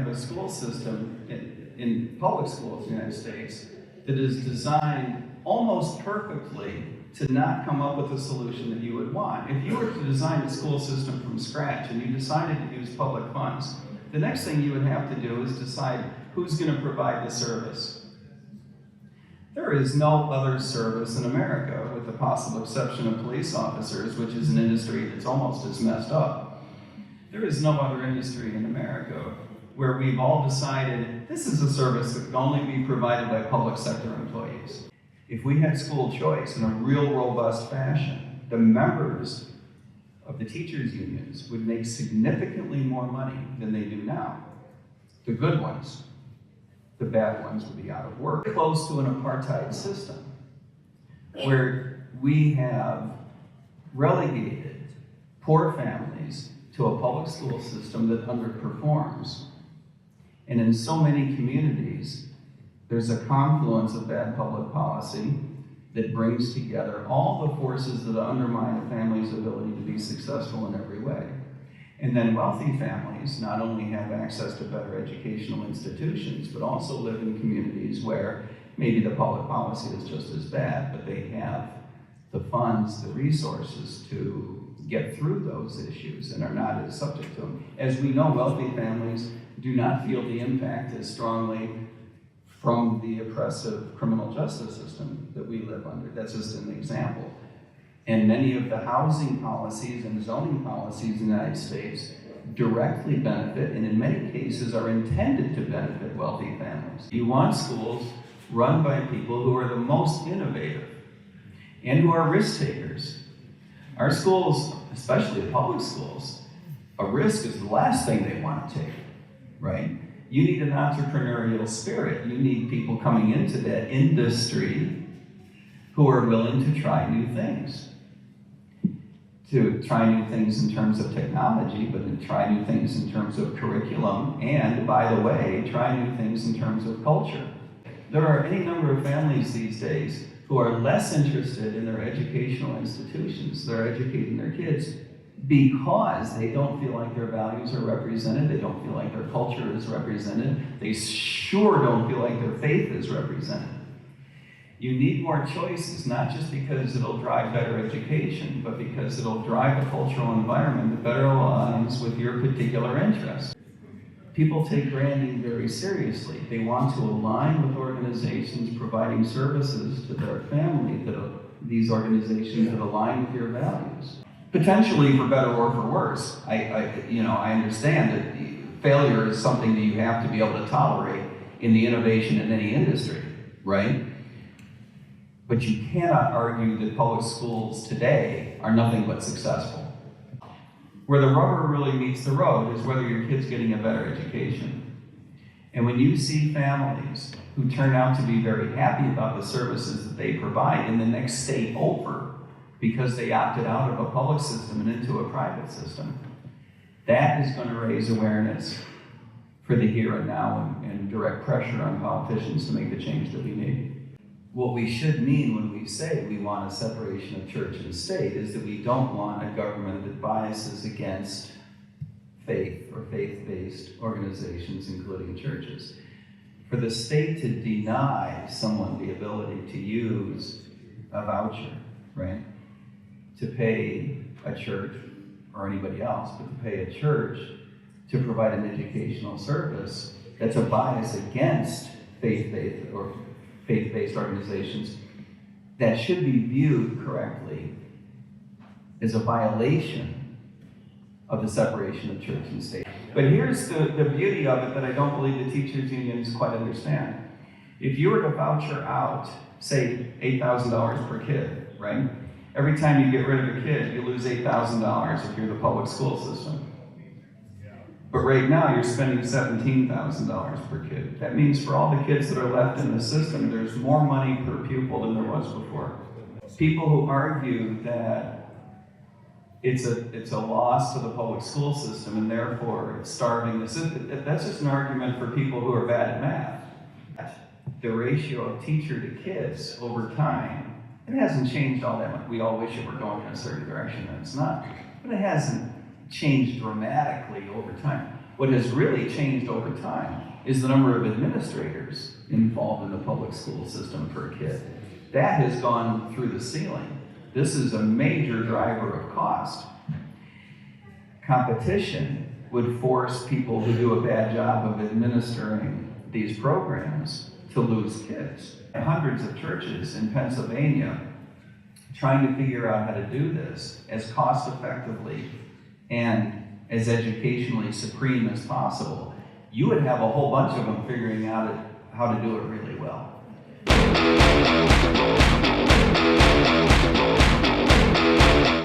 have a school system in public schools in the United States that is designed almost perfectly to not come up with a solution that you would want. If you were to design a school system from scratch and you decided to use public funds, the next thing you would have to do is decide who's going to provide the service. There is no other service in America, with the possible exception of police officers, which is an industry that's almost as messed up. There is no other industry in America where we've all decided this is a service that can only be provided by public sector employees. If we had school choice in a real robust fashion, the members of the teachers' unions would make significantly more money than they do now. The good ones. The bad ones would be out of work. Close to an apartheid system where we have relegated poor families to a public school system that underperforms. And in so many communities, there's a confluence of bad public policy that brings together all the forces that undermine a family's ability to be successful in every way. And then wealthy families not only have access to better educational institutions, but also live in communities where maybe the public policy is just as bad, but they have the funds, the resources to get through those issues and are not as subject to them. As we know, wealthy families do not feel the impact as strongly from the oppressive criminal justice system that we live under. That's just an example. And many of the housing policies and zoning policies in the United States directly benefit, and in many cases are intended to benefit wealthy families. You want schools run by people who are the most innovative and who are risk takers. Our schools, especially public schools, a risk is the last thing they want to take, right? You need an entrepreneurial spirit. You need people coming into that industry who are willing to try new things. To try new things in terms of technology, but to try new things in terms of curriculum, and, by the way, try new things in terms of culture. There are any number of families these days who are less interested in their educational institutions. They're educating their kids because they don't feel like their values are represented, they don't feel like their culture is represented, they sure don't feel like their faith is represented. You need more choices, not just because it'll drive better education, but because it'll drive a cultural environment that better aligns with your particular interests. People take branding very seriously. They want to align with organizations providing services to their family, these organizations that align with your values. Potentially for better or for worse. I understand that failure is something that you have to be able to tolerate in the innovation in any industry, right? But you cannot argue that public schools today are nothing but successful. Where the rubber really meets the road is whether your kid's getting a better education. And when you see families who turn out to be very happy about the services that they provide in the next state over because they opted out of a public system and into a private system, that is going to raise awareness for the here and now and direct pressure on politicians to make the change that we need. What we should mean when we say we want a separation of church and state is that we don't want a government that biases against faith or faith-based organizations, including churches. For the state to deny someone the ability to use a voucher, right, to pay a church or anybody else, but to pay a church to provide an educational service, that's a bias against faith-based or faith-based organizations, that should be viewed correctly as a violation of the separation of church and state. But here's the beauty of it that I don't believe the teachers' unions quite understand. If you were to voucher out, say, $8,000 per kid, right? Every time you get rid of a kid, you lose $8,000 if you're the public school system. But right now, you're spending $17,000 per kid. That means for all the kids that are left in the system, there's more money per pupil than there was before. People who argue that it's a loss to the public school system and therefore it's starving the system, that's just an argument for people who are bad at math. The ratio of teacher to kids over time, it hasn't changed all that much. We all wish it were going in a certain direction, and it's not. But it hasn't changed dramatically over time. What has really changed over time is the number of administrators involved in the public school system per kid. That has gone through the ceiling. This is a major driver of cost. Competition would force people who do a bad job of administering these programs to lose kids. Hundreds of churches in Pennsylvania trying to figure out how to do this as cost effectively and as educationally supreme as possible. You would have a whole bunch of them figuring out how to do it really well.